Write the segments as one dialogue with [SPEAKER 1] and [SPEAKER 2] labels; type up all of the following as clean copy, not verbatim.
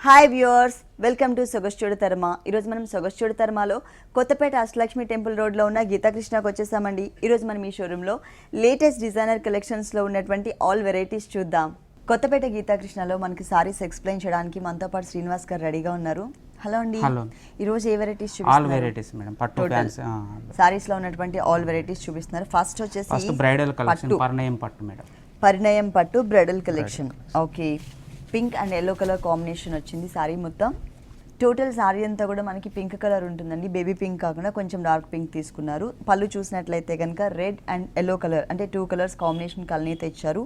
[SPEAKER 1] Hi viewers, welcome to Sogaschudu Tarma. ఈరోజు మనం సొగస్చూడు తర్మలో కొత్తపేట అష్టలక్ష్మి టెంపుల్ రోడ్లో ఉన్న గీతాకృష్ణకు వచ్చేసామండి. ఈరోజు మనం ఈ షోరూంలో లేటెస్ట్ డిజైనర్ కలెక్షన్స్లో ఉన్నటువంటి ఆల్ వెరైటీస్ చూద్దాం. కొత్తపేట గీతాకృష్ణలో మనకి సారీస్ ఎక్స్ప్లెయిన్ చేయడానికి మనతో పాటు శ్రీనివాస్ గారు రెడీగా ఉన్నారు. హలో అండి. ఈరోజు ఏ వెరైటీస్ చూపిస్తున్నారు?
[SPEAKER 2] ఆల్ వెరైటీస్ మేడం, పట్టు ఫ్యాన్స్
[SPEAKER 1] సారీస్లో ఉన్నటువంటి ఆల్ వెరైటీస్ చూపిస్తున్నారు. ఫస్ట్ వచ్చేసి
[SPEAKER 2] బ్రైడల్ కలెక్షన్ పరిణయం పట్టు మేడం.
[SPEAKER 1] పరిణయం పట్టు bridal collection. Okay, pink and yellow colour combination వచ్చింది సారీ మొత్తం. టోటల్ సారీ అంతా కూడా మనకి పింక్ కలర్ ఉంటుందండి. బేబీ పింక్ కాకుండా కొంచెం డార్క్ పింక్ తీసుకున్నారు. పళ్ళు చూసినట్లయితే కనుక రెడ్ అండ్ ఎల్లో కలర్ అంటే 2 కలర్స్ కాంబినేషన్ కలనీత ఇచ్చారు.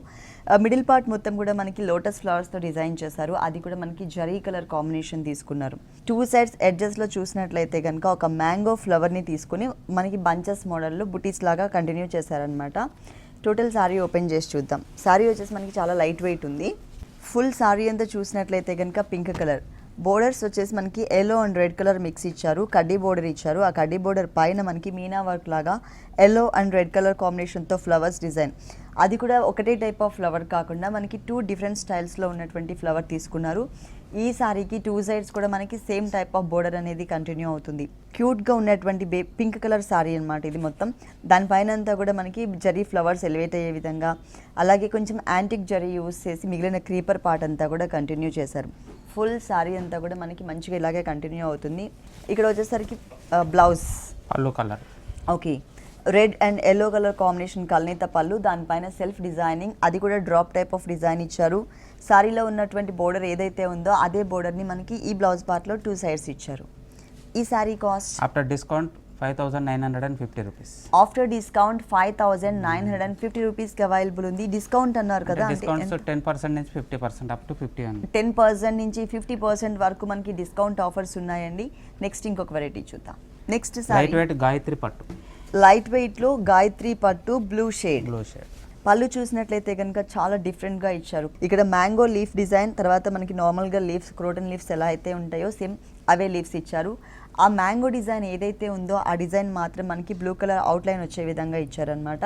[SPEAKER 1] మిడిల్ పార్ట్ మొత్తం కూడా మనకి లోటస్ ఫ్లవర్స్తో డిజైన్ చేశారు. అది కూడా మనకి జరీ కలర్ కాంబినేషన్ తీసుకున్నారు. 2 సైడ్స్ ఎడ్జెస్లో చూసినట్లయితే కనుక ఒక మ్యాంగో ఫ్లవర్ని తీసుకుని మనకి బంచెస్ మోడల్లో బుటీస్ లాగా కంటిన్యూ చేశారనమాట. టోటల్ సారీ ఓపెన్ చేసి చూద్దాం. సారీ వచ్చేసి మనకి చాలా లైట్ వెయిట్ ఉంది. ఫుల్ సారీ అంతా చూసినట్లయితే కనుక పింక్ కలర్, బోర్డర్స్ వచ్చేసి మనకి yellow and red colour mix ఇచ్చారు. కడ్డీ బోర్డర్ ఇచ్చారు. ఆ కడ్డీ బోర్డర్ పైన మనకి మీనా వర్క్ లాగా ఎల్లో అండ్ రెడ్ కలర్ కాంబినేషన్తో ఫ్లవర్స్ డిజైన్. అది కూడా ఒకటే టైప్ ఆఫ్ ఫ్లవర్ కాకుండా మనకి 2 డిఫరెంట్ స్టైల్స్లో ఉన్నటువంటి ఫ్లవర్ తీసుకున్నారు. ఈ సారీకి 2 సైడ్స్ కూడా మనకి సేమ్ టైప్ ఆఫ్ బోర్డర్ అనేది కంటిన్యూ అవుతుంది. క్యూట్గా ఉన్నటువంటి పింక్ కలర్ సారీ అనమాట ఇది మొత్తం. దానిపైన అంతా కూడా మనకి జరీ ఫ్లవర్స్ ఎలివేట్ అయ్యే విధంగా, అలాగే కొంచెం యాంటిక్ జరీ యూస్ చేసి మిగిలిన క్రీపర్ పార్ట్ అంతా కూడా కంటిన్యూ చేశారు. ఫుల్ సారీ అంతా కూడా మనకి మంచిగా ఇలాగే కంటిన్యూ అవుతుంది. ఇక్కడ వచ్చేసరికి blouse
[SPEAKER 2] pallu colour.
[SPEAKER 1] Okay, red and yellow colour combination Kalnetha pallu, దానిపైన సెల్ఫ్ డిజైనింగ్, అది కూడా డ్రాప్ టైప్ ఆఫ్ డిజైన్ ఇచ్చారు. సారీలో ఉన్నటువంటి బోర్డర్ ఏదైతే ఉందో అదే బోర్డర్ని మనకి ఈ బ్లౌజ్ పార్ట్లో 2 సైడ్స్ ఇచ్చారు. ఈ sari cost
[SPEAKER 2] after discount 5,950 rupees.
[SPEAKER 1] After discount 5,950 రూపీస్కి అవైలబుల్ ఉంది. డిస్కౌంట్ అన్నారు కదా,
[SPEAKER 2] డిస్కౌంట్స్ 10% నుంచి 50% అప్ టు 50 అండి.
[SPEAKER 1] 10% నుంచి 50% వరకు మనకి డిస్కౌంట్ ఆఫర్స్ ఉన్నాయండి. నెక్స్ట్ ఇంకొక వెరైటీ చూద్దాం. నెక్స్ట్
[SPEAKER 2] లైట్ వెయిట్ గాయత్రి పట్టు.
[SPEAKER 1] లైట్ వెయిట్లో గాయత్రి పట్టు బ్లూ షేడ్. పళ్ళు చూసినట్లయితే కనుక చాలా డిఫరెంట్గా ఇచ్చారు. ఇక్కడ మ్యాంగో లీఫ్ డిజైన్, తర్వాత మనకి నార్మల్గా లీవ్స్, క్రోటన్ లీవ్స్ ఎలా అయితే ఉంటాయో సేమ్ అవే లీవ్స్ ఇచ్చారు. ఆ మ్యాంగో డిజైన్ ఏదైతే ఉందో ఆ డిజైన్ మాత్రం మనకి బ్లూ కలర్ అవుట్లైన్ వచ్చే విధంగా ఇచ్చారనమాట.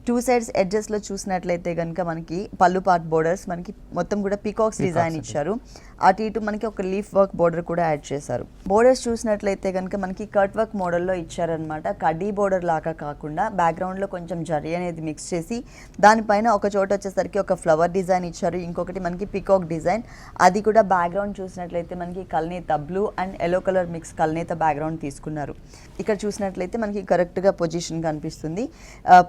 [SPEAKER 1] 2 సైడ్స్ ఎడ్జెస్లో చూసినట్లయితే కనుక మనకి పళ్ళు పార్ట్ బోర్డర్స్ మనకి మొత్తం కూడా పికాక్స్ డిజైన్ ఇచ్చారు. అటు ఇటు మనకి ఒక లీఫ్ వర్క్ బోర్డర్ కూడా యాడ్ చేశారు. బోర్డర్స్ చూసినట్లయితే కనుక మనకి కట్ వర్క్ మోడల్లో ఇచ్చారనమాట. కడ్డీ బోర్డర్ లాగా కాకుండా బ్యాక్గ్రౌండ్లో కొంచెం జరీ అనేది మిక్స్ చేసి దానిపైన ఒక చోట వచ్చేసరికి ఒక ఫ్లవర్ డిజైన్ ఇచ్చారు. ఇంకొకటి మనకి పికాక్ డిజైన్, అది కూడా బ్యాక్గ్రౌండ్ చూసినట్లయితే మనకి Kalnetha blue and yellow colour mix Kalnetha background తీసుకున్నారు. ఇక్కడ చూసినట్లయితే మనకి కరెక్ట్గా పొజిషన్ కనిపిస్తుంది.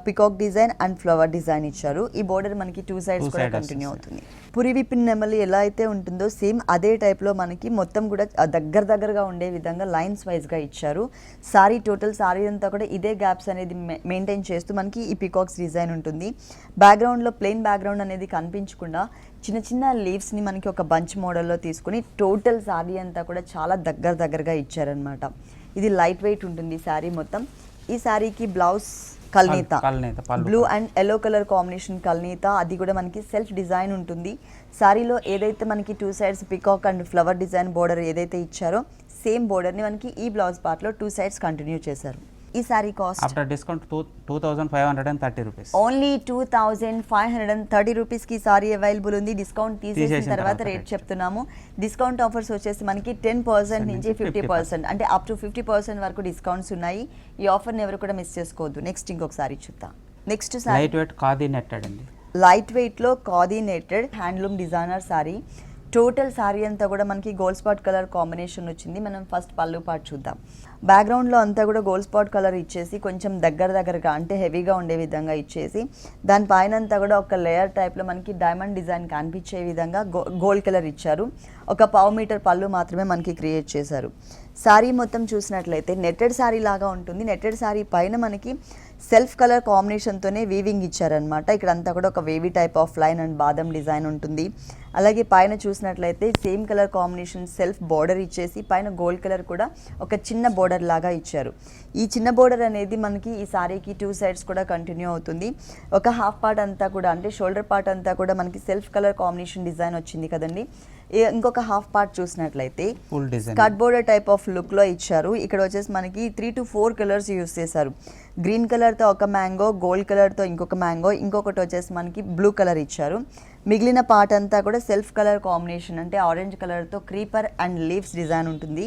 [SPEAKER 1] Peacock design and flower design ఇచ్చారు. ఈ బోర్డర్ మనకి 2 సైడ్స్ కూడా కంటిన్యూ అవుతుంది. పురి విప్పిన నెమలి ఎలా అయితే ఉంటుందో సేమ్ అదే టైప్లో మనకి మొత్తం కూడా దగ్గరగా ఉండే విధంగా లైన్స్ వైజ్గా ఇచ్చారు. సారీ టోటల్ సారీ అంతా కూడా ఇదే గ్యాప్స్ అనేది మెయింటైన్ చేస్తూ మనకి ఈ పికాక్స్ డిజైన్ ఉంటుంది. బ్యాక్గ్రౌండ్లో ప్లెయిన్ బ్యాక్గ్రౌండ్ అనేది కనిపించకుండా చిన్న చిన్న లీవ్స్ని మనకి ఒక బంచ్ మోడల్లో తీసుకుని టోటల్ సారీ అంతా కూడా చాలా దగ్గరగా ఇచ్చారనమాట. ఇది లైట్ వెయిట్ ఉంటుంది సారీ మొత్తం. ఈ సారీకి blouse Kalnetha blue and yellow colour combination Kalnetha, అది కూడా మనకి సెల్ఫ్ డిజైన్ ఉంటుంది. సారీలో ఏదైతే మనకి 2 sides peacock and flower design border ఏదైతే ఇచ్చారో సేమ్ బోర్డర్ని మనకి ఈ బ్లౌజ్ పార్ట్లో 2 సైడ్స్ కంటిన్యూ చేశారు. ఈ sari cost
[SPEAKER 2] after discount 2,530 rupees.
[SPEAKER 1] Only 2,530 రూపీస్కి సారీ అవైలబుల్ ఉంది. డిస్కౌంట్ తీసేసిన తర్వాత రేట్ చెప్తున్నాము. డిస్కౌంట్ ఆఫర్స్ వచ్చేసి మనకి 10% నుంచి 50%, అంటే అప్ టు 50% వరకు డిస్కౌంట్స్ ఉన్నాయి. ఈ ఆఫర్ని ఎవరు కూడా మిస్ చేసుకోవద్దు. నెక్స్ట్ ఇంకొకసారి చూద్దాం. Next sari
[SPEAKER 2] light wait khadi netted అండి.
[SPEAKER 1] లైట్ వెయిట్లో khadi netted handloom designer sorry. Total sorry అంతా కూడా మనకి గోల్డ్ స్పాట్ కలర్ కాంబినేషన్ వచ్చింది. మనం ఫస్ట్ పళ్ళు పార్ట్ చూద్దాం. బ్యాక్గ్రౌండ్లో అంతా కూడా గోల్డ్ స్పాట్ కలర్ ఇచ్చేసి కొంచెం దగ్గరగా అంటే హెవీగా ఉండే విధంగా ఇచ్చేసి దానిపైన అంతా కూడా ఒక లేయర్ టైప్లో మనకి డైమండ్ డిజైన్ కనిపించే విధంగా గోల్డ్ కలర్ ఇచ్చారు. ఒక 1/2 మీటర్ పళ్ళు మాత్రమే మనకి క్రియేట్ చేశారు. సారీ మొత్తం చూసినట్లయితే నెట్టెడ్ సారీ లాగా ఉంటుంది. నెట్టెడ్ సారీ పైన మనకి సెల్ఫ్ కలర్ కాంబినేషన్తోనే వీవింగ్ ఇచ్చారనమాట. ఇక్కడ అంతా కూడా ఒక wavy type of line and బాదం డిజైన్ ఉంటుంది. అలాగే పైన చూసినట్లయితే same colour combination self border ఇచ్చేసి పైన గోల్డ్ కలర్ కూడా ఒక చిన్న బోర్డర్ లాగా ఇచ్చారు. ఈ చిన్న బోర్డర్ అనేది మనకి ఈ సారీకి 2 సైడ్స్ కూడా కంటిన్యూ అవుతుంది. ఒక హాఫ్ పార్ట్ అంతా కూడా అంటే షోల్డర్ పార్ట్ అంతా కూడా మనకి సెల్ఫ్ కలర్ కాంబినేషన్ డిజైన్ వచ్చింది కదండి. ఇంకొక హాఫ్ పార్ట్ చూసినట్లయితే కట్ బోర్డర్ టైప్ ఆఫ్ లుక్లో ఇచ్చారు. ఇక్కడ వచ్చేసి మనకి 3 to 4 కలర్స్ యూస్ చేశారు. గ్రీన్ కలర్తో ఒక మ్యాంగో, గోల్డ్ కలర్తో ఇంకొక మ్యాంగో, ఇంకొకటి వచ్చేసి మనకి బ్లూ కలర్ ఇచ్చారు. మిగిలిన పార్ట్ అంతా కూడా సెల్ఫ్ కలర్ కాంబినేషన్ అంటే ఆరెంజ్ కలర్తో క్రీపర్ అండ్ లీవ్స్ డిజైన్ ఉంటుంది.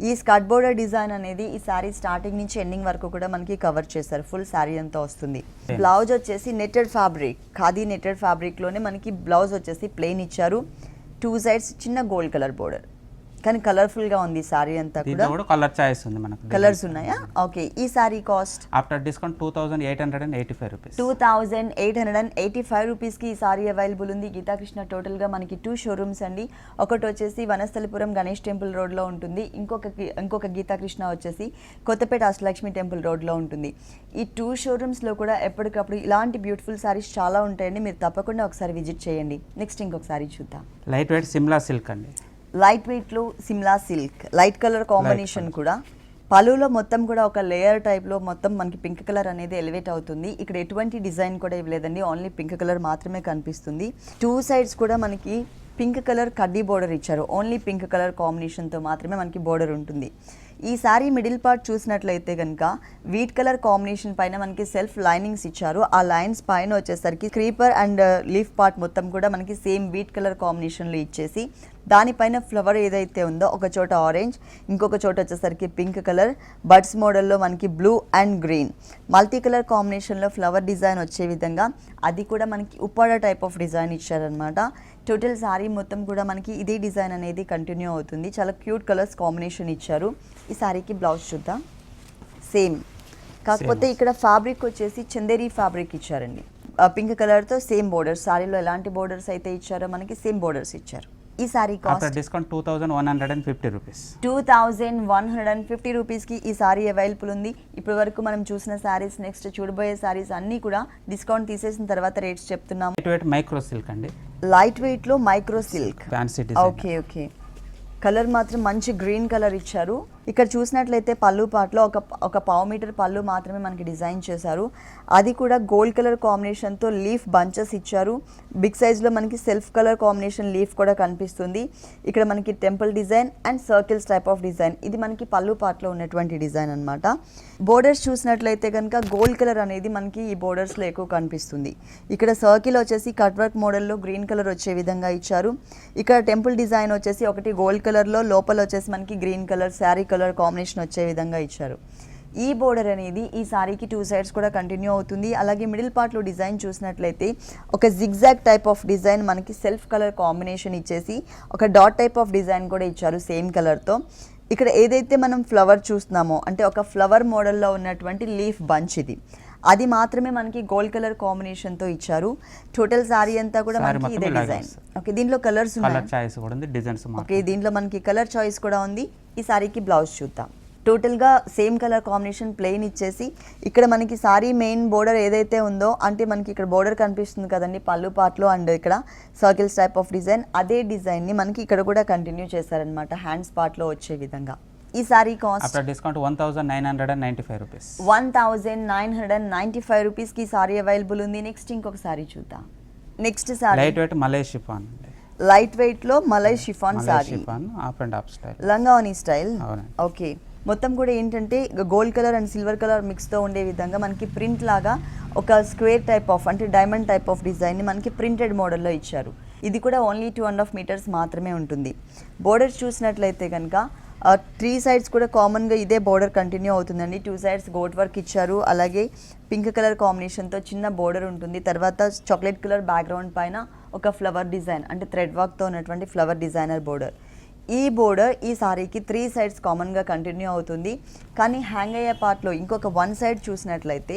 [SPEAKER 1] ఈ స్కర్ట్ బోర్డర్ డిజైన్ అనేది ఈ శారీ స్టార్టింగ్ నుంచి ఎండింగ్ వరకు కూడా మనకి కవర్ చేశారు. ఫుల్ శారీ అంతా వస్తుంది. బ్లౌజ్ వచ్చేసి నెట్టెడ్ ఫ్యాబ్రిక్, ఖాదీ నెట్టెడ్ ఫ్యాబ్రిక్లోనే మనకి బ్లౌజ్ వచ్చేసి ప్లెయిన్ ఇచ్చారు. 2 sides చిన్న గోల్డ్ కలర్ బోర్డర్, కానీ కలర్ఫుల్గా ఉంది శారీ అంతా కూడా.
[SPEAKER 2] దీంట్లో కూడా కలర్ చాయిస్ ఉంది మనకు.
[SPEAKER 1] కలర్స్ ఉన్నాయా? ఓకే. ఈ sari cost
[SPEAKER 2] after discount 2885 rupees.
[SPEAKER 1] 2885 రూపీస్కి ఈ సారీ అవైలబుల్ ఉంది. గీతాకృష్ణ టోటల్గా మనకి 2 షోరూమ్స్ అండి. ఒకటి వచ్చేసి వనస్థలిపురం గణేష్ టెంపుల్ రోడ్లో ఉంటుంది, ఇంకొక గీతాకృష్ణ వచ్చేసి కొత్తపేట అష్టలక్ష్మి టెంపుల్ రోడ్లో ఉంటుంది. ఈ 2 షోరూమ్స్లో కూడా ఎప్పటికప్పుడు ఇలాంటి బ్యూటిఫుల్ సారీస్ చాలా ఉంటాయండి. మీరు తప్పకుండా ఒకసారి విజిట్ చేయండి. నెక్స్ట్ ఇంకొకసారి చూద్దాం.
[SPEAKER 2] లైట్ వెయిట్ సిమ్లా సిల్క్ అండి.
[SPEAKER 1] లైట్ వెయిట్లో Simla silk, light colour combination కూడా. పలులో మొత్తం కూడా ఒక లేయర్ టైప్లో మొత్తం మనకి పింక్ కలర్ అనేది ఎలివేట్ అవుతుంది. ఇక్కడ ఎటువంటి డిజైన్ కూడా ఇవ్వలేదండి, ఓన్లీ పింక్ కలర్ మాత్రమే కనిపిస్తుంది. 2 sides కూడా మనకి పింక్ కలర్ కడ్డీ బోర్డర్ ఇచ్చారు. ఓన్లీ పింక్ కలర్ కాంబినేషన్తో మాత్రమే మనకి బోర్డర్ ఉంటుంది. ఈ శారీ మిడిల్ పార్ట్ చూసినట్లయితే కనుక వీట్ కలర్ కాంబినేషన్ పైన మనకి సెల్ఫ్ లైనింగ్స్ ఇచ్చారు. ఆ లైన్స్ పైన వచ్చేసరికి క్రీపర్ అండ్ లీఫ్ పార్ట్ మొత్తం కూడా మనకి సేమ్ వీట్ కలర్ కాంబినేషన్లో ఇచ్చేసి దానిపైన ఫ్లవర్ ఏదైతే ఉందో ఒక చోట ఆరెంజ్, ఇంకొక చోట వచ్చేసరికి పింక్ కలర్, బడ్స్ మోడల్లో మనకి blue and green multi colour కాంబినేషన్లో ఫ్లవర్ డిజైన్ వచ్చే విధంగా అది కూడా మనకి ఉప్పాడ టైప్ ఆఫ్ డిజైన్ ఇచ్చారనమాట. టోటల్ శారీ మొత్తం కూడా మనకి ఇదే డిజైన్ అనేది కంటిన్యూ అవుతుంది. చాలా క్యూట్ కలర్స్ కాంబినేషన్ ఇచ్చారు. ఈ శారీకి బ్లౌజ్ చూద్దాం. సేమ్, కాకపోతే ఇక్కడ ఫ్యాబ్రిక్ వచ్చేసి చందేరి ఫ్యాబ్రిక్ ఇచ్చారండి. పింక్ కలర్తో సేమ్ బోర్డర్స్, శారీలో ఎలాంటి బోర్డర్స్ అయితే ఇచ్చారో మనకి సేమ్ బోర్డర్స్ ఇచ్చారు. ఈ సారీ కాస్ట్
[SPEAKER 2] డిస్కౌంట్ 2150 రూపీస్.
[SPEAKER 1] 2150 రూపీస్కి ఈ సారీ అవైలబుల్ ఉంది. ఇప్పటి వరకు మనం చూసిన సారీస్, నెక్స్ట్ చూడబోయే సారీస్ అన్నీ కూడా డిస్కౌంట్ తీసేసిన తర్వాత రేట్స్ చెప్తున్నాం.
[SPEAKER 2] లైట్ వెయిట్ మైక్రో సిల్క్ అండి.
[SPEAKER 1] లైట్ వెయిట్లో micro silk,
[SPEAKER 2] fancy design.
[SPEAKER 1] Okay. Colour మాత్రం మంచి గ్రీన్ కలర్ ఇచ్చారు. ఇక్కడ చూసినట్లయితే పళ్ళు పాటలో ఒక పావు మీటర్ పళ్ళు మాత్రమే మనకి డిజైన్ చేశారు. అది కూడా గోల్డ్ కలర్ కాంబినేషన్తో లీఫ్ బంచెస్ ఇచ్చారు. బిగ్ సైజ్లో మనకి సెల్ఫ్ కలర్ కాంబినేషన్ లీఫ్ కూడా కనిపిస్తుంది. ఇక్కడ మనకి temple design and circles type of design, ఇది మనకి పళ్ళు పాటలో ఉన్నటువంటి డిజైన్ అనమాట. బోర్డర్స్ చూసినట్లయితే కనుక గోల్డ్ కలర్ అనేది మనకి ఈ బోర్డర్స్లో ఎక్కువ కనిపిస్తుంది. ఇక్కడ సర్కిల్ వచ్చేసి కట్ వర్క్ మోడల్లో గ్రీన్ కలర్ వచ్చే విధంగా ఇచ్చారు. ఇక్కడ టెంపుల్ డిజైన్ వచ్చేసి ఒకటి గోల్డ్ కలర్లో, లోపల వచ్చేసి మనకి green colour sari colour combination వచ్చే విధంగా ఇచ్చారు. ఈ బోర్డర్ అనేది ఈ సారీకి 2 sides కూడా కంటిన్యూ అవుతుంది. అలాగే మిడిల్ పార్ట్లో డిజైన్ చూసినట్లయితే ఒక జిగ్జాగ్ టైప్ ఆఫ్ డిజైన్ మనకి సెల్ఫ్ కలర్ కాంబినేషన్ ఇచ్చేసి ఒక డాట్ టైప్ ఆఫ్ డిజైన్ కూడా ఇచ్చారు సేమ్ కలర్తో. ఇక్కడ ఏదైతే మనం ఫ్లవర్ చూస్తున్నామో అంటే ఒక ఫ్లవర్ మోడల్లో ఉన్నటువంటి లీఫ్ బంచ్, ఇది అది మాత్రమే మనకి గోల్డ్ కలర్ కాంబినేషన్తో ఇచ్చారు. టోటల్ సారీ అంతా కూడా మనకి ఇదే డిజైన్. ఓకే, దీంట్లో కలర్స్ ఉన్నాయి. ఓకే, దీంట్లో మనకి కలర్ చాయిస్ కూడా ఉంది. ఈ సారీకి బ్లౌజ్ చూద్దాం. టోటల్గా సేమ్ కలర్ కాంబినేషన్ ప్లెయిన్ ఇచ్చేసి ఇక్కడ మనకి సారీ మెయిన్ బోర్డర్ ఏదైతే ఉందో అంటే మనకి ఇక్కడ బోర్డర్ కనిపిస్తుంది కదండి పళ్ళు పార్ట్లో, అండ్ ఇక్కడ సర్కిల్స్ టైప్ ఆఫ్ డిజైన్, అదే డిజైన్ని మనకి ఇక్కడ కూడా కంటిన్యూ చేశారనమాట హ్యాండ్స్ పార్ట్లో వచ్చే విధంగా. ఈ సారీ కాస్ట్
[SPEAKER 2] డిస్కౌంట్ 1995 రూపీస్.
[SPEAKER 1] 1995 రూపీస్కి సారీ అవైలబుల్ ఉంది. నెక్స్ట్ ఇంకొక సారీ చూద్దాం. Next sari
[SPEAKER 2] light weight malai chiffon.
[SPEAKER 1] Light వెయిట్లో malai chiffon sari,
[SPEAKER 2] half and half style,
[SPEAKER 1] లంగావని స్టైల్. ఓకే, మొత్తం కూడా ఏంటంటే gold colour and silver colour మిక్స్తో ఉండే విధంగా మనకి ప్రింట్ లాగా ఒక స్క్వేర్ టైప్ ఆఫ్ అంటే డైమండ్ టైప్ ఆఫ్ డిజైన్ని మనకి ప్రింటెడ్ మోడల్లో ఇచ్చారు. ఇది కూడా ఓన్లీ 2.5 meters మాత్రమే ఉంటుంది. బోర్డర్స్ చూసినట్లయితే కనుక 3 sides కూడా కామన్గా ఇదే బోర్డర్ కంటిన్యూ అవుతుందండి. 2 sides గోట్ వర్క్ ఇచ్చారు. అలాగే పింక్ కలర్ కాంబినేషన్తో చిన్న బోర్డర్ ఉంటుంది. తర్వాత చాక్లెట్ కలర్ బ్యాక్గ్రౌండ్ పైన ఒక ఫ్లవర్ డిజైన్ అంటే థ్రెడ్ వర్క్తో ఉన్నటువంటి ఫ్లవర్ డిజైనర్ బోర్డర్. ఈ బోర్డర్ ఈ సారీకి 3 sides కామన్గా కంటిన్యూ అవుతుంది. కానీ హ్యాంగ్ అయ్యే పార్ట్లో ఇంకొక 1 side చూసినట్లయితే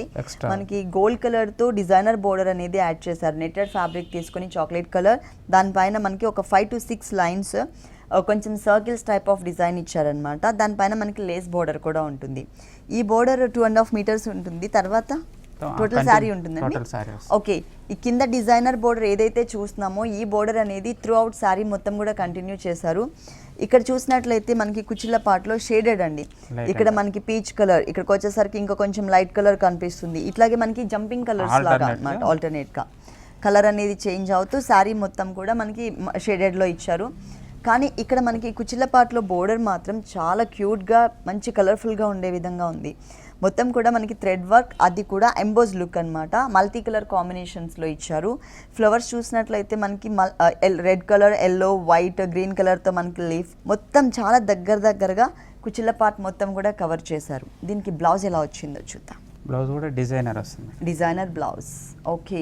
[SPEAKER 1] మనకి గోల్డ్ కలర్తో డిజైనర్ బోర్డర్ అనేది యాడ్ చేశారు. నెట్టెడ్ ఫ్యాబ్రిక్ తీసుకొని చాక్లెట్ కలర్, దానిపైన మనకి ఒక 5 to 6 lines కొంచెం సర్కిల్స్ టైప్ ఆఫ్ డిజైన్ ఇచ్చారనమాట. దానిపైన మనకి లేస్ బోర్డర్ కూడా ఉంటుంది. ఈ బోర్డర్ 2.5 meters ఉంటుంది. తర్వాత టోటల్ శారీ ఉంటుందండి. ఓకే, ఈ కింద డిజైనర్ బోర్డర్ ఏదైతే చూస్తున్నామో ఈ బోర్డర్ అనేది త్రూ అవుట్ శారీ మొత్తం కూడా కంటిన్యూ చేశారు. ఇక్కడ చూసినట్లయితే మనకి కుచ్చిళ్ళ పార్ట్లో షేడెడ్ అండి. ఇక్కడ మనకి పీచ్ కలర్, ఇక్కడికి వచ్చేసరికి ఇంకా కొంచెం లైట్ కలర్ కనిపిస్తుంది. ఇట్లాగే మనకి జంపింగ్ కలర్స్ లాగా అనమాట, ఆల్టర్నేట్గా కలర్ అనేది చేంజ్ అవుతూ శారీ మొత్తం కూడా మనకి షేడెడ్లో ఇచ్చారు. కానీ ఇక్కడ మనకి కుచ్చిళ్ళ పార్ట్లో బోర్డర్ మాత్రం చాలా క్యూట్గా మంచి కలర్ఫుల్గా ఉండే విధంగా ఉంది. మొత్తం కూడా మనకి థ్రెడ్ వర్క్, అది కూడా ఎంబోజ్ లుక్ అన్నమాట. మల్టీ కలర్ కాంబినేషన్స్లో ఇచ్చారు. ఫ్లవర్స్ చూసినట్లయితే మనకి red colour, yellow, white, green కలర్తో మనకి లీఫ్ మొత్తం చాలా దగ్గరగా కుచిళ్ళ పార్ట్ మొత్తం కూడా కవర్ చేశారు. దీనికి బ్లౌజ్ ఎలా వచ్చిందో చూద్దాం.
[SPEAKER 2] బ్లౌజ్ కూడా డిజైనర్ వస్తుంది.
[SPEAKER 1] Designer blouse. ఓకే,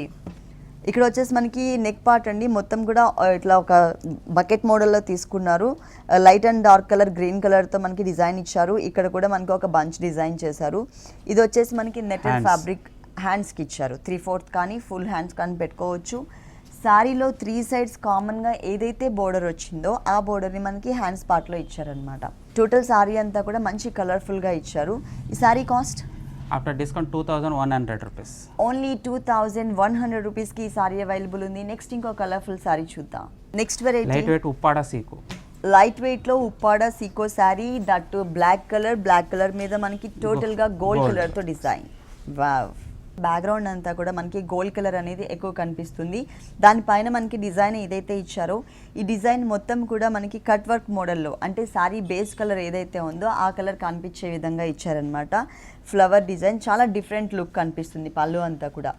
[SPEAKER 1] ఇక్కడ వచ్చేసి మనకి నెక్ పార్ట్ అండి మొత్తం కూడా ఇట్లా ఒక బకెట్ మోడల్లో తీసుకున్నారు. Light and dark colour, green కలర్తో మనకి డిజైన్ ఇచ్చారు. ఇక్కడ కూడా మనకి ఒక బంచ్ డిజైన్ చేశారు. ఇది వచ్చేసి మనకి నెటెడ్ ఫ్యాబ్రిక్ హ్యాండ్స్కి ఇచ్చారు. 3/4 కానీ ఫుల్ హ్యాండ్స్ కానీ పెట్టుకోవచ్చు. శారీలో 3 సైడ్స్ కామన్గా ఏదైతే బోర్డర్ వచ్చిందో ఆ బోర్డర్ని మనకి హ్యాండ్స్ పార్ట్లో ఇచ్చారనమాట. టోటల్ శారీ అంతా కూడా మంచి కలర్ఫుల్గా ఇచ్చారు. ఈ sari cost
[SPEAKER 2] after discount 2100 rupees.
[SPEAKER 1] Only 2100 రూపీస్కి ఈ సారీ అవైలబుల్ ఉంది. నెక్స్ట్ ఇంకో కలర్ఫుల్ సారీ చూద్దాం. Next variety
[SPEAKER 2] light weight Uppada సీకు.
[SPEAKER 1] లైట్ వెయిట్లో ఉప్పాడ సీకో శారీ, దట్ బ్లాక్ కలర్ మీద మనకి టోటల్గా గోల్డ్ కలర్తో డిజైన్. వావ్, బ్యాక్గ్రౌండ్ అంతా కూడా మనకి గోల్డ్ కలర్ అనేది ఎక్కువ కనిపిస్తుంది. దానిపైన మనకి డిజైన్ ఏదైతే ఇచ్చారో ఈ డిజైన్ మొత్తం కూడా మనకి కట్ వర్క్ మోడల్లో, అంటే శారీ బేస్ కలర్ ఏదైతే ఉందో ఆ కలర్ కనిపించే విధంగా ఇచ్చారనమాట. ఫ్లవర్ డిజైన్ చాలా డిఫరెంట్ లుక్ కనిపిస్తుంది. పళ్ళు అంతా కూడా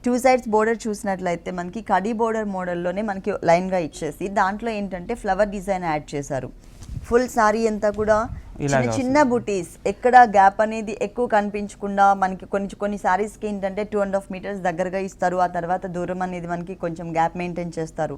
[SPEAKER 1] 2 సైడ్స్ బోర్డర్ చూసినట్లయితే మనకి కడీ బోర్డర్ మోడల్లోనే మనకి లైన్గా ఇచ్చేసి దాంట్లో ఏంటంటే ఫ్లవర్ డిజైన్ యాడ్ చేశారు. ఫుల్ శారీ అంతా కూడా చిన్న బుటీస్, ఎక్కడ గ్యాప్ అనేది ఎక్కువ కనిపించకుండా మనకి కొన్ని శారీస్కి ఏంటంటే 2.5 మీటర్స్ దగ్గరగా ఇస్తారు. ఆ తర్వాత దూరం అనేది మనకి కొంచెం గ్యాప్ మెయింటైన్ చేస్తారు.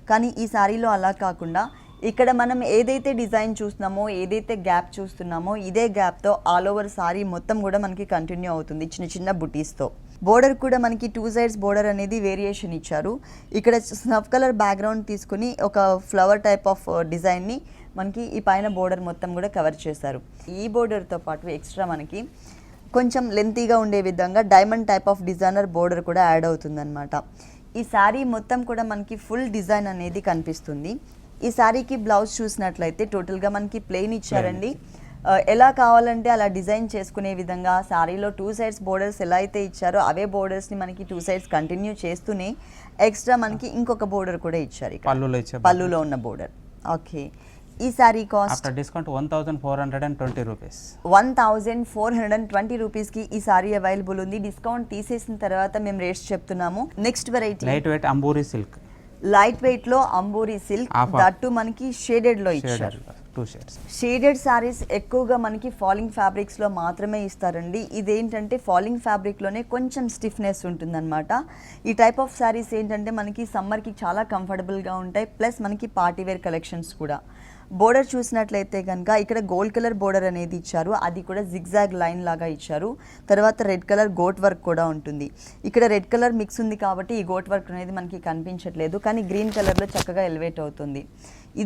[SPEAKER 1] కానీ ఈ శారీలో అలా కాకుండా ఇక్కడ మనం ఏదైతే డిజైన్ చూస్తున్నామో, ఏదైతే గ్యాప్ చూస్తున్నామో ఇదే గ్యాప్తో ఆల్ ఓవర్ శారీ మొత్తం కూడా మనకి కంటిన్యూ అవుతుంది చిన్న బుటీస్తో. బోర్డర్ కూడా మనకి 2 సైడ్స్ బోర్డర్ అనేది వేరియేషన్ ఇచ్చారు. ఇక్కడ స్నఫ్ కలర్ బ్యాక్గ్రౌండ్ తీసుకుని ఒక ఫ్లవర్ టైప్ ఆఫ్ డిజైన్ని మనకి ఈ పైన బోర్డర్ మొత్తం కూడా కవర్ చేశారు. ఈ బోర్డర్తో పాటు ఎక్స్ట్రా మనకి కొంచెం లెంతీగా ఉండే విధంగా diamond type of designer border కూడా యాడ్ అవుతుందన్నమాట. ఈ శారీ మొత్తం కూడా మనకి ఫుల్ డిజైన్ అనేది కనిపిస్తుంది. ఈ శారీకి బ్లౌజ్ చూసినట్లయితే టోటల్గా మనకి ప్లెయిన్ ఇచ్చారండి. ఎలా కావాలంటే అలా డిజైన్ చేసుకునే విధంగా శారీలో 2 సైడ్స్ బోర్డర్స్ ఎలా అయితే ఇచ్చారో అవే బోర్డర్స్ని మనకి 2 సైడ్స్ కంటిన్యూ చేస్తూనే ఎక్స్ట్రా మనకి ఇంకొక బోర్డర్ కూడా ఇచ్చారు. పళ్ళులో ఉన్న బోర్డర్. ఓకే, ఈ sari cost
[SPEAKER 2] after discount 1420 rupees.
[SPEAKER 1] 1420 రూపీస్కి ఈ శారీ అవైలబుల్ ఉంది. డిస్కౌంట్ తీసేసిన తర్వాత మేము రేట్స్ చెప్తున్నాము. Next variety
[SPEAKER 2] light weight Amburi silk.
[SPEAKER 1] Light వెయిట్లో అంబూరి సిల్క్, దట్టు మనకి షేడెడ్లో ఇచ్చారు.
[SPEAKER 2] 2 షేడ్స్.
[SPEAKER 1] షేడెడ్ శారీస్ ఎక్కువగా మనకి ఫాలింగ్ ఫ్యాబ్రిక్స్లో మాత్రమే ఇస్తారండి. ఇదేంటంటే ఫాలింగ్ ఫ్యాబ్రిక్లోనే కొంచెం స్టిఫ్నెస్ ఉంటుందన్నమాట. ఈ టైప్ ఆఫ్ శారీస్ ఏంటంటే మనకి సమ్మర్కి చాలా కంఫర్టబుల్గా ఉంటాయి. ప్లస్ మనకి పార్టీవేర్ కలెక్షన్స్ కూడా. బోర్డర్ చూసినట్లయితే కనుక ఇక్కడ గోల్డ్ కలర్ బోర్డర్ అనేది ఇచ్చారు. అది కూడా జిగ్జాగ్ లైన్ లాగా ఇచ్చారు. తర్వాత రెడ్ కలర్ గోట్ వర్క్ కూడా ఉంటుంది. ఇక్కడ రెడ్ కలర్ మిక్స్ ఉంది కాబట్టి ఈ గోట్ వర్క్ అనేది మనకి కనిపించట్లేదు, కానీ గ్రీన్ కలర్లో చక్కగా ఎలివేట్ అవుతుంది.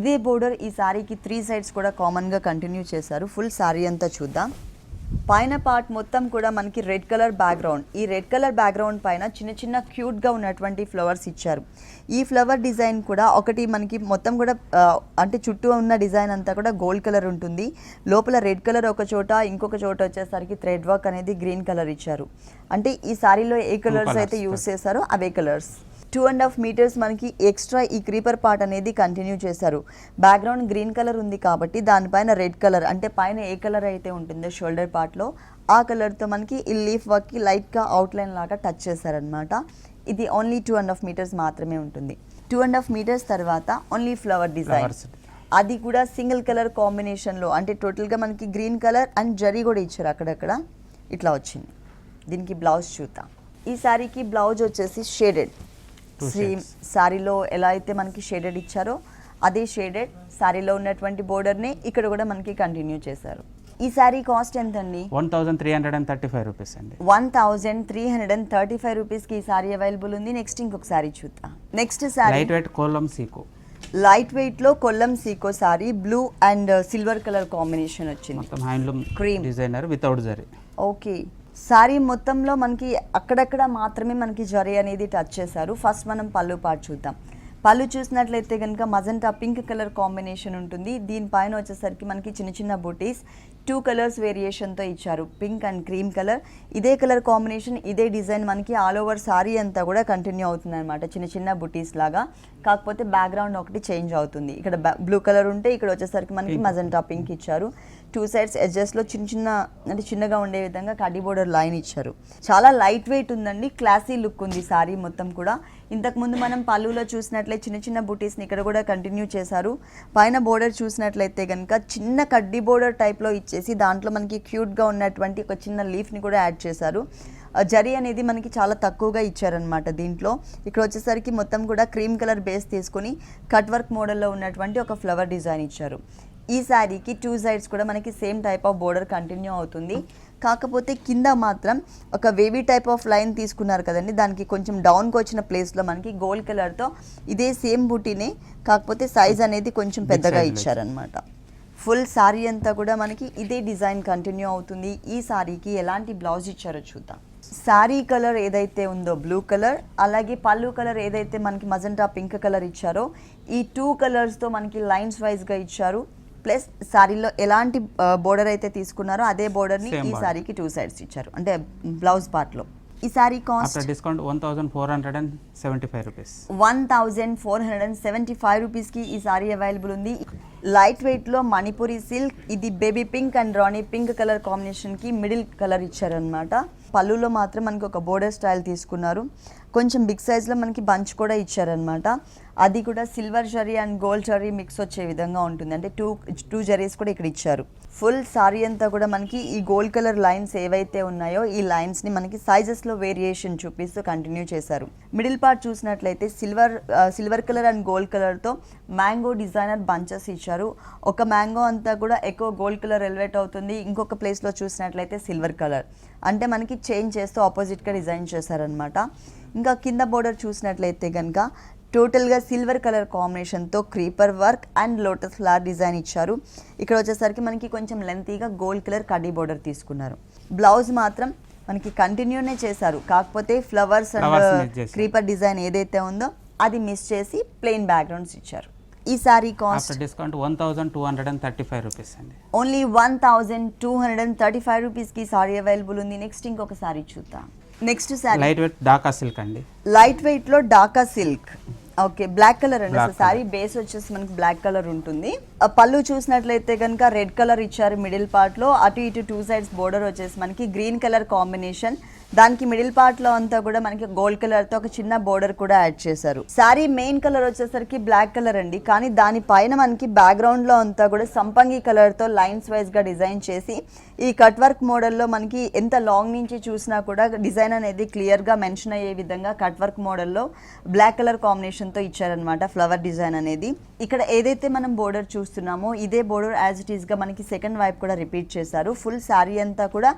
[SPEAKER 1] ఇదే బోర్డర్ ఈ శారీకి 3 సైడ్స్ కూడా కామన్గా కంటిన్యూ చేశారు. ఫుల్ శారీ అంతా చూద్దాం. పైన పార్ట్ మొత్తం కూడా మనకి రెడ్ కలర్ బ్యాక్గ్రౌండ్. ఈ రెడ్ కలర్ బ్యాక్గ్రౌండ్ పైన చిన్న క్యూట్గా ఉన్నటువంటి ఫ్లవర్స్ ఇచ్చారు. ఈ ఫ్లవర్ డిజైన్ కూడా ఒకటి మనకి మొత్తం కూడా అంటే చుట్టూ ఉన్న డిజైన్ అంతా కూడా గోల్డ్ కలర్ ఉంటుంది. లోపల రెడ్ కలర్ ఒక చోట, ఇంకొక చోట వచ్చేసరికి థ్రెడ్ వర్క్ అనేది గ్రీన్ కలర్ ఇచ్చారు. అంటే ఈ శారీలో ఏ కలర్స్ అయితే యూస్ చేశారో అవే కలర్స్. 2.5 మీటర్స్ మనకి ఎక్స్ట్రా ఈ క్రీపర్ పార్ట్ అనేది కంటిన్యూ చేశారు. బ్యాక్గ్రౌండ్ గ్రీన్ కలర్ ఉంది కాబట్టి దానిపైన రెడ్ కలర్, అంటే పైన ఏ కలర్ అయితే ఉంటుందో షోల్డర్ పార్ట్లో ఆ కలర్తో మనకి ఈ లీఫ్ వర్క్కి లైట్గా అవుట్లైన్ లాగా టచ్ చేశారనమాట. ఇది ఓన్లీ 2.5 మీటర్స్ మాత్రమే ఉంటుంది. 2.5 మీటర్స్ తర్వాత ఓన్లీ ఫ్లవర్ డిజైన్, అది కూడా సింగిల్ కలర్ కాంబినేషన్లో, అంటే టోటల్గా మనకి గ్రీన్ కలర్ అండ్ జరీ కూడా ఇచ్చారు అక్కడక్కడ. ఇట్లా వచ్చింది. దీనికి బ్లౌజ్ చూద్దాం. ఈ శారీకి బ్లౌజ్ వచ్చేసి షేడెడ్. సేమ్ శారీలో ఎలా అయితే మనకి షేడెడ్ ఇచ్చారో అదే షేడెడ్ శారీలో ఉన్నటువంటి బోర్డర్ని ఇక్కడ కూడా మనకి కంటిన్యూ చేశారు. ఈ శారీ కాస్ట్ ఎంత అండి?
[SPEAKER 2] 1335 రూపీస్ అండి.
[SPEAKER 1] 1335 రూపీస్కి ఈ శారీ అవైలబుల్ ఉంది. నెక్స్ట్ ఇంకొక శారీ చూద్దాం. Next sari
[SPEAKER 2] light weight Kollam సీకో.
[SPEAKER 1] లైట్ వెయిట్లో కొల్లం సీకో sari, blue and silver colour combination వచ్చింది.
[SPEAKER 2] మొత్తం handloom
[SPEAKER 1] cream
[SPEAKER 2] designer without zari.
[SPEAKER 1] Okay, sari మొత్తంలో మనకి అక్కడక్కడ మాత్రమే మనకి జరీ అనేది టచ్ చేశారు. ఫస్ట్ మనం పళ్ళు పార్ట్ చూద్దాం. పళ్ళు చూసినట్లయితే కనుక మజంటా పింక్ కలర్ కాంబినేషన్ ఉంటుంది. దీనిపైన వచ్చేసరికి మనకి చిన్న చిన్న బూటీస్ 2 కలర్స్ వేరియేషన్తో ఇచ్చారు, పింక్ అండ్ క్రీమ్ కలర్. ఇదే కలర్ కాంబినేషన్, ఇదే డిజైన్ మనకి ఆల్ ఓవర్ సారీ అంతా కూడా కంటిన్యూ అవుతుంది అనమాట, చిన్న చిన్న బూటీస్ లాగా. కాకపోతే బ్యాక్గ్రౌండ్ ఒకటి చేంజ్ అవుతుంది. ఇక్కడ బ్లూ కలర్ ఉంటే ఇక్కడ వచ్చేసరికి మనకి మజంటా పింక్ ఇచ్చారు. 2 సైడ్స్ ఎడ్జెస్లో చిన్న చిన్న అంటే చిన్నగా ఉండే విధంగా కడ్డీ బోర్డర్ లైన్ ఇచ్చారు. చాలా లైట్ వెయిట్ ఉందండి, క్లాసీ లుక్ ఉంది సారీ మొత్తం కూడా. ఇంతకుముందు మనం పళ్ళులో చూసినట్లయితే చిన్న చిన్న బూటీస్ని ఇక్కడ కూడా కంటిన్యూ చేశారు. పైన బోర్డర్ చూసినట్లయితే కనుక చిన్న కడ్డీ బోర్డర్ టైప్లో ఇచ్చేసి దాంట్లో మనకి క్యూట్గా ఉన్నటువంటి ఒక చిన్న లీఫ్ని కూడా యాడ్ చేశారు. జరీ అనేది మనకి చాలా తక్కువగా ఇచ్చారనమాట దీంట్లో. ఇక్కడ వచ్చేసరికి మొత్తం కూడా క్రీమ్ కలర్ బేస్ తీసుకొని కట్ వర్క్ మోడల్లో ఉన్నటువంటి ఒక ఫ్లవర్ డిజైన్ ఇచ్చారు. ఈ శారీకి 2 సైడ్స్ కూడా మనకి same type of border continue అవుతుంది. కాకపోతే కింద మాత్రం ఒక వేవీ టైప్ ఆఫ్ లైన్ తీసుకున్నారు కదండి, దానికి కొంచెం డౌన్కి వచ్చిన ప్లేస్లో మనకి గోల్డ్ కలర్తో ఇదే సేమ్ బూటీనే, కాకపోతే సైజ్ అనేది కొంచెం పెద్దగా ఇచ్చారనమాట. ఫుల్ శారీ అంతా కూడా మనకి ఇదే డిజైన్ కంటిన్యూ అవుతుంది. ఈ శారీకి ఎలాంటి బ్లౌజ్ ఇచ్చారో చూద్దాం. శారీ కలర్ ఏదైతే ఉందో బ్లూ కలర్, అలాగే పళ్ళు కలర్ ఏదైతే మనకి మజంటా పింక్ కలర్ ఇచ్చారో ఈ 2 కలర్స్తో మనకి లైన్స్ వైజ్గా ఇచ్చారు. ప్లస్ శారీలో ఎలాంటి బోర్డర్ అయితే తీసుకున్నారో అదే బోర్డర్ని ఈ శారీకి 2 సైడ్స్ ఇచ్చారు, అంటే బ్లౌజ్ పార్ట్లో. ఈ శారీ కాస్ట్
[SPEAKER 2] డిస్కౌంట్ 1475 రూపీస్.
[SPEAKER 1] 1475 రూపీస్కి ఈ శారీ అవైలబుల్ ఉంది. లైట్ వెయిట్లో మణిపురి సిల్క్, ఇది బేబీ పింక్ అండ్ రాణి పింక్ కలర్ కాంబినేషన్కి మిడిల్ కలర్ ఇచ్చారనమాట. పళ్ళులో మాత్రం మనకి ఒక బోర్డర్ స్టైల్ తీసుకున్నారు. కొంచెం బిగ్ సైజ్లో మనకి బంచ్ కూడా ఇచ్చారనమాట. అది కూడా silver zari and gold zari mix వచ్చే విధంగా ఉంటుంది, అంటే టూ జరీస్ కూడా ఇక్కడ ఇచ్చారు. ఫుల్ సారీ అంతా కూడా మనకి ఈ గోల్డ్ కలర్ లైన్స్ ఏవైతే ఉన్నాయో ఈ లైన్స్ని మనకి సైజెస్లో వేరియేషన్ చూపిస్తూ కంటిన్యూ చేశారు. మిడిల్ పార్ట్ చూసినట్లయితే సిల్వర్ కలర్ అండ్ గోల్డ్ కలర్తో మ్యాంగో డిజైనర్ బంచెస్ ఇచ్చారు. ఒక మ్యాంగో అంతా కూడా ఎక్కువ గోల్డ్ కలర్ ఎలివేట్ అవుతుంది, ఇంకొక ప్లేస్లో చూసినట్లయితే సిల్వర్ కలర్, అంటే మనకి చేంజ్ చేస్తూ ఆపోజిట్గా డిజైన్ చేశారనమాట. ఇంకా కింద బోర్డర్ చూసినట్లయితే కనుక టోటల్గా సిల్వర్ కలర్ కాంబినేషన్తో creeper work and lotus flower design ఇచ్చారు. ఇక్కడ వచ్చేసరికి మనకి కొంచెం లెంతీగా గోల్డ్ కలర్ కడ్డీ బోర్డర్ తీసుకున్నారు. బ్లౌజ్ మాత్రం మనకి కంటిన్యూనే చేశారు, కాకపోతే ఫ్లవర్స్ అండ్ క్రీపర్ డిజైన్ ఏదైతే ఉందో అది మిస్ చేసి ప్లెయిన్ బ్యాక్గ్రౌండ్స్ ఇచ్చారు. ఈ సారీ కాస్ట్
[SPEAKER 2] డిస్కౌంట్ 1235 రూపీస్ అండి.
[SPEAKER 1] ఓన్లీ 1235 రూపీస్కి సారీ అవైలబుల్ ఉంది. నెక్స్ట్ ఇంకొక సారీ చూద్దాం. Next sari
[SPEAKER 2] light weight Dhaka silk అండి.
[SPEAKER 1] లైట్ వెయిట్లో Dhaka silk, okay black colour అండి. అసలు సారీ బేస్ వచ్చేసి మనకి బ్లాక్ కలర్ ఉంటుంది. పళ్ళు చూసినట్లయితే కనుక రెడ్ కలర్ ఇచ్చారు మిడిల్ పార్ట్ లో, అటు ఇటు 2 సైడ్స్ బోర్డర్ వచ్చేసి మనకి గ్రీన్ కలర్ కాంబినేషన్. దానికి మిడిల్ పార్ట్ లో అంతా కూడా మనకి గోల్డ్ కలర్ తో ఒక చిన్న బోర్డర్ కూడా యాడ్ చేశారు. సారీ మెయిన్ కలర్ వచ్చేసరికి బ్లాక్ కలర్ అండి, కానీ దాని పైన మనకి బ్యాక్గ్రౌండ్ లో అంతా కూడా సంపంగి కలర్ తో లైన్స్ వైజ్ గా డిజైన్ చేసి ఈ కట్ వర్క్ మోడల్లో మనకి ఎంత లాంగ్ నుంచి చూసినా కూడా డిజైన్ అనేది క్లియర్ గా మెన్షన్ అయ్యే విధంగా కట్ వర్క్ మోడల్లో బ్లాక్ కలర్ కాంబినేషన్ తో ఇచ్చారనమాట ఫ్లవర్ డిజైన్ అనేది. ఇక్కడ ఏదైతే మనం బోర్డర్ చూస్తున్నామో ఇదే బోర్డర్ యాజ్ ఇట్ ఈస్ గా మనకి సెకండ్ వైపు కూడా రిపీట్ చేశారు. ఫుల్ శారీ అంతా కూడా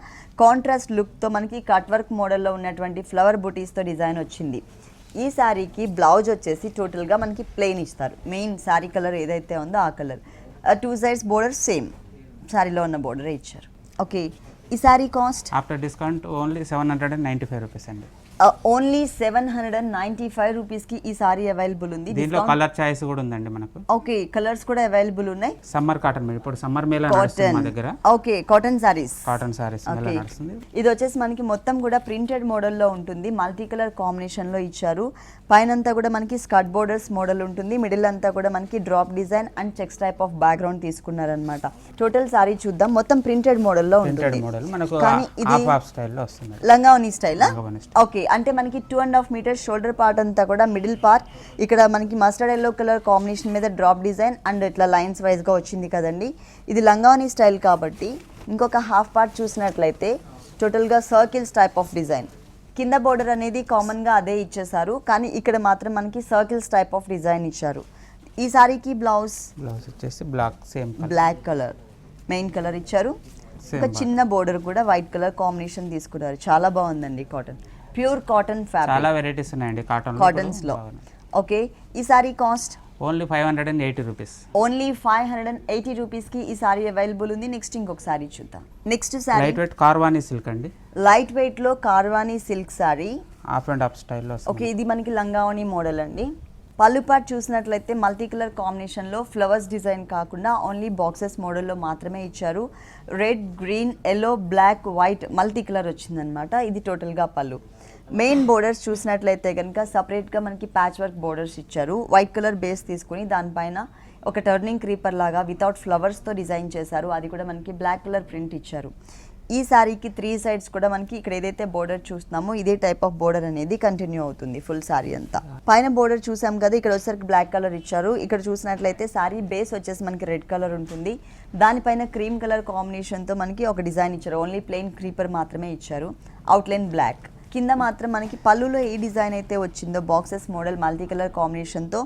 [SPEAKER 1] కాంట్రాస్ట్ లుక్ తో మనకి కట్ వర్క్ మోడల్లో ఉన్నటువంటి ఫ్లవర్ బుటీస్తో డిజైన్ వచ్చింది. ఈ శారీకి బ్లౌజ్ వచ్చేసి టోటల్గా మనకి ప్లెయిన్ ఇస్తారు. మెయిన్ శారీ కలర్ ఏదైతే ఉందో ఆ కలర్, 2 సైడ్స్ బోర్డర్ సేమ్ శారీలో ఉన్న బోర్డరే ఇచ్చారు. ఓకే, ఈ sari cost
[SPEAKER 2] after discount only 795 rupees అండి.
[SPEAKER 1] ఓన్లీ 795 రూపీస్కి ఈ సారీ అవైలబుల్ ఉంది.
[SPEAKER 2] దీంట్లో కలర్ చాయిస్ కూడా ఉందండి మనకు.
[SPEAKER 1] ఓకే, కలర్స్ కూడా అవైలబుల్ ఉన్నాయి.
[SPEAKER 2] సమ్మర్ కాటన్, ఇప్పుడు సమ్మర్ మేళ నడుస్తుంది మా దగ్గర.
[SPEAKER 1] ఓకే, కాటన్ సారీస్
[SPEAKER 2] మేళ నడుస్తుంది.
[SPEAKER 1] ఇది వచ్చేసి మనకి మొత్తం కూడా ప్రింటెడ్ మోడల్లో ఉంటుంది, మల్టీ కలర్ కాంబినేషన్ లో ఇచ్చారు. పైనంతా కూడా మనకి స్కర్ట్ బోర్డర్స్ మోడల్ ఉంటుంది, మిడిల్ అంతా కూడా మనకి drop design and checks type of background తీసుకున్నారనమాట. టోటల్ సారీ చూద్దాం, మొత్తం ప్రింటెడ్ మోడల్లో ఉంటుంది. కానీ ఇది లంగావని స్టైల్. ఓకే, అంటే మనకి 2.5 మీటర్స్ షోల్డర్ పార్ట్ అంతా కూడా మిడిల్ పార్ట్ ఇక్కడ మనకి మస్టర్డ్ ఎల్లో కలర్ కాంబినేషన్ మీద డ్రాప్ డిజైన్ అండ్ ఇట్లా లైన్స్ వైజ్గా వచ్చింది కదండి. ఇది లంగావని స్టైల్ కాబట్టి ఇంకొక హాఫ్ పార్ట్ చూసినట్లయితే టోటల్గా సర్కిల్స్ టైప్ ఆఫ్ డిజైన్. కింద బోర్డర్ అనేది కామన్గా అదే ఇచ్చేసారు, కానీ ఇక్కడ మాత్రం మనకి సర్కిల్స్ టైప్ ఆఫ్ డిజైన్ ఇచ్చారు. ఈ సారీకి బ్లౌజ్
[SPEAKER 2] వచ్చేసి
[SPEAKER 1] బ్లాక్ కలర్ మెయిన్ కలర్ ఇచ్చారు. ఒక చిన్న బోర్డర్ కూడా వైట్ కలర్ కాంబినేషన్ తీసుకున్నారు. చాలా బాగుందండి. Cotton, pure cotton fabric.
[SPEAKER 2] చాలా వెరైటీస్ ఉన్నాయండి
[SPEAKER 1] కాటన్స్ లో. ఓకే, ఈ sari cost
[SPEAKER 2] only 580 rupees.
[SPEAKER 1] Only 580 రూపీస్కి ఈ సారీ అవైలబుల్ ఉంది. నెక్స్ట్ ఇంకొక సారీ చూద్దాం. నెక్స్ట్ సారీ
[SPEAKER 2] లైట్ వెయిట్ కార్వానీ సిల్క్ అండి.
[SPEAKER 1] లైట్ వెయిట్ లో కార్వానీ silk sari,
[SPEAKER 2] half and half స్టైల్లో.
[SPEAKER 1] ఓకే, ఇది మనకి లంగావని మోడల్ అండి. పళ్ళు పార్ట్ చూసినట్లయితే మల్టీ కలర్ కాంబినేషన్లో ఫ్లవర్స్ డిజైన్ కాకుండా ఓన్లీ బాక్సెస్ మోడల్లో మాత్రమే ఇచ్చారు. Red, green, yellow, black, white multi colour వచ్చిందనమాట. ఇది టోటల్గా పళ్ళు. మెయిన్ బోర్డర్స్ చూసినట్లయితే కనుక సపరేట్గా మనకి ప్యాచ్ వర్క్ బోర్డర్స్ ఇచ్చారు. వైట్ కలర్ బేస్ తీసుకుని దానిపైన ఒక టర్నింగ్ క్రీపర్ లాగా వితౌట్ ఫ్లవర్స్తో డిజైన్ చేశారు. అది కూడా మనకి బ్లాక్ కలర్ ప్రింట్ ఇచ్చారు. ఈ శారీకి 3 సైడ్స్ కూడా మనకి ఇక్కడ ఏదైతే బోర్డర్ చూస్తున్నామో ఇదే టైప్ ఆఫ్ బోర్డర్ అనేది కంటిన్యూ అవుతుంది ఫుల్ శారీ అంతా. పైన బోర్డర్ చూసాం కదా, ఇక్కడ వచ్చేసరికి బ్లాక్ కలర్ ఇచ్చారు. ఇక్కడ చూసినట్లయితే శారీ బేస్ వచ్చేసి మనకి రెడ్ కలర్ ఉంటుంది. దానిపైన క్రీమ్ కలర్ కాంబినేషన్తో మనకి ఒక డిజైన్ ఇచ్చారు. ఓన్లీ ప్లెయిన్ క్రీపర్ మాత్రమే ఇచ్చారు. Outline black. కింద మాత్రం మనకి పళ్ళులో ఏ డిజైన్ అయితే వచ్చిందో బాక్సెస్ మోడల్ మల్టీ కలర్ కాంబినేషన్తో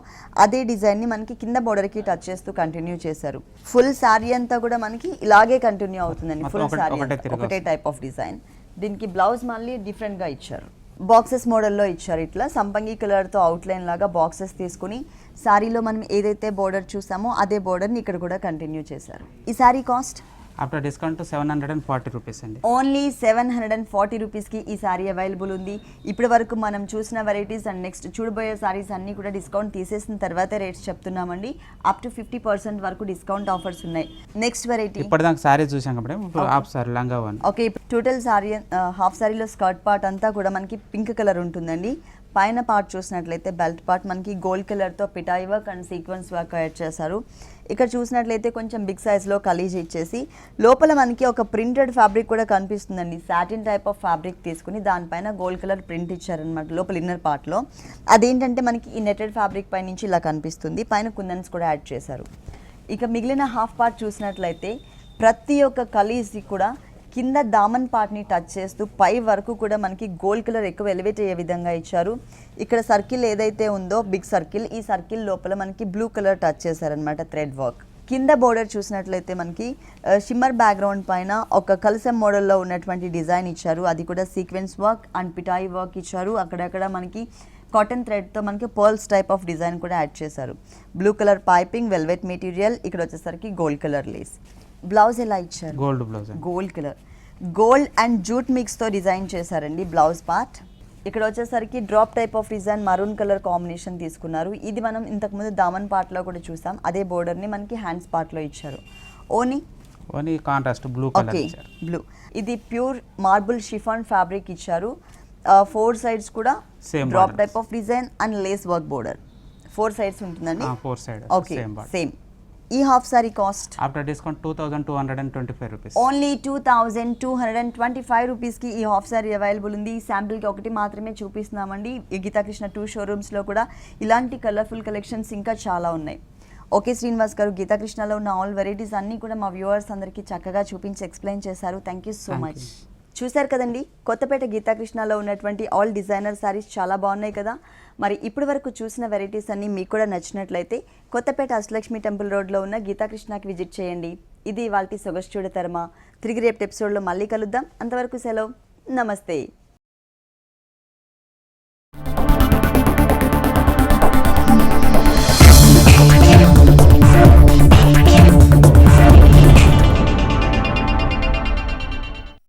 [SPEAKER 1] అదే డిజైన్ని మనకి కింద బోర్డర్కి టచ్ చేస్తూ కంటిన్యూ చేశారు. ఫుల్ శారీ అంతా కూడా మనకి ఇలాగే కంటిన్యూ అవుతుందండి. ఫుల్ శారీ ఒకటే టైప్ ఆఫ్ డిజైన్. దీనికి బ్లౌజ్ మళ్ళీ డిఫరెంట్గా ఇచ్చారు. బాక్సెస్ మోడల్లో ఇచ్చారు. ఇట్లా సంపంగి కలర్తో అవుట్లైన్ లాగా బాక్సెస్ తీసుకుని శారీలో మనం ఏదైతే బోర్డర్ చూసామో అదే బోర్డర్ని ఇక్కడ కూడా కంటిన్యూ చేశారు. ఈ sari cost
[SPEAKER 2] after discount 740 rupees అండి.
[SPEAKER 1] ఓన్లీ 740 రూపీస్కి ఈ శారీ అవైలబుల్ ఉంది. ఇప్పటి వరకు మనం చూసిన వెరైటీస్ అండ్ నెక్స్ట్ చూడబోయే శారీస్ అన్నీ కూడా డిస్కౌంట్ తీసేసిన తర్వాతే రేట్స్ చెప్తున్నామండి. అప్ టు 50% వరకు డిస్కౌంట్ ఆఫర్స్ ఉన్నాయి. నెక్స్ట్ వెరైటీ
[SPEAKER 2] ఇప్పటిదాకా శారీ చూసాం కాబట్టి ఇప్పుడు హాఫ్ శారీ లంగా one.
[SPEAKER 1] Okay, total sari half శారీలో స్కర్ట్ పార్ట్ అంతా కూడా మనకి పింక్ కలర్ ఉంటుందండి. పైన పార్ట్ చూసినట్లయితే బెల్ట్ పార్ట్ మనకి గోల్డ్ కలర్తో పిటాయి work and sequence work add చేశారు. ఇక్కడ చూసినట్లయితే కొంచెం బిగ్ సైజ్లో కలీజ్ ఇచ్చేసి లోపల మనకి ఒక ప్రింటెడ్ ఫ్యాబ్రిక్ కూడా కనిపిస్తుందండి. సాటిన్ టైప్ ఆఫ్ ఫ్యాబ్రిక్ తీసుకుని దానిపైన గోల్డ్ కలర్ ప్రింట్ ఇచ్చారనమాట లోపల ఇన్నర్ పార్ట్లో. అదేంటంటే మనకి ఈ నెటెడ్ ఫ్యాబ్రిక్ పై నుంచి ఇలా కనిపిస్తుంది. పైన కుందన్స్ కూడా యాడ్ చేశారు. ఇక మిగిలిన హాఫ్ పార్ట్ చూసినట్లయితే ప్రతి ఒక్క కలీజ్కి కూడా కింద దామన్ పార్ట్ని టచ్ చేస్తూ పై వరకు కూడా మనకి గోల్డ్ కలర్ ఎక్కువ ఎలివేట్ అయ్యే విధంగా ఇచ్చారు. ఇక్కడ సర్కిల్ ఏదైతే ఉందో బిగ్ సర్కిల్, ఈ సర్కిల్ లోపల మనకి బ్లూ కలర్ టచ్ చేశారనమాట థ్రెడ్ వర్క్. కింద బోర్డర్ చూసినట్లయితే మనకి షిమ్మర్ బ్యాక్గ్రౌండ్ పైన ఒక కలసం మోడల్లో ఉన్నటువంటి డిజైన్ ఇచ్చారు. అది కూడా సీక్వెన్స్ వర్క్ అండ్ పిటాయి వర్క్ ఇచ్చారు. అక్కడక్కడ మనకి కాటన్ థ్రెడ్తో మనకి పర్ల్స్ టైప్ ఆఫ్ డిజైన్ కూడా యాడ్ చేశారు. Blue colour piping, velvet material, ఇక్కడ వచ్చేసరికి గోల్డ్ కలర్ లేస్. బ్లౌజ్ ఎలా ఇచ్చారు?
[SPEAKER 2] Gold blouse.
[SPEAKER 1] Gold colour, gold and jute మిక్స్తో డిజైన్ చేశారండి బ్లౌజ్ పార్ట్. ఇక్కడ వచ్చేసరికి drop type of design maroon colour combination తీసుకున్నారు. ఇది మనం ఇంతకుముందు దామన్ పార్ట్లో కూడా చూసాం. అదే బోర్డర్ని మనకి హ్యాండ్స్ పార్ట్లో ఇచ్చారు. ఓనీ
[SPEAKER 2] కాంట్రాస్ట్ బ్లూ కలర్ ఇచ్చారు.
[SPEAKER 1] బ్లూ. ఇది ప్యూర్ మార్బుల్ షిఫాన్ ఫ్యాబ్రిక్ ఇచ్చారు. 4 సైడ్స్ కూడా drop type of design and lace work border. 4 sides ఉంటుందండి.
[SPEAKER 2] 4 సైడ్
[SPEAKER 1] ఓకే, సేమ్. ఈ half sorry cost
[SPEAKER 2] after discount 2225 rupees.
[SPEAKER 1] Only 2225 రూపీస్కి ఈ హాఫ్ సారీ అవైలబుల్ ఉంది. శాంపిల్కి ఒకటి మాత్రమే చూపిస్తున్నామండి. ఈ గీతాకృష్ణ 2 షోరూమ్స్లో కూడా ఇలాంటి కలర్ఫుల్ కలెక్షన్స్ ఇంకా చాలా ఉన్నాయి. ఓకే శ్రీనివాస్ గారు, గీతాకృష్ణలో ఉన్న ఆల్ వెరైటీస్ అన్నీ కూడా మా వ్యూవర్స్ అందరికీ చక్కగా చూపించి ఎక్స్ప్లెయిన్ చేశారు. Thank you so much. చూశారు కదండి, కొత్తపేట గీతాకృష్ణలో ఉన్నటువంటి ఆల్ డిజైనర్ శారీస్ చాలా బాగున్నాయి కదా. మరి ఇప్పటి వరకు చూసిన వెరైటీస్ అన్నీ మీకు కూడా నచ్చినట్లయితే కొత్తపేట అష్టలక్ష్మి టెంపుల్ రోడ్లో ఉన్న గీతాకృష్ణకి విజిట్ చేయండి. ఇది ఇవాల్టి సొగసు చూడతరమా. తిరిగి రేపు ఎపిసోడ్లో మళ్ళీ కలుద్దాం. అంతవరకు సెలవు, నమస్తే.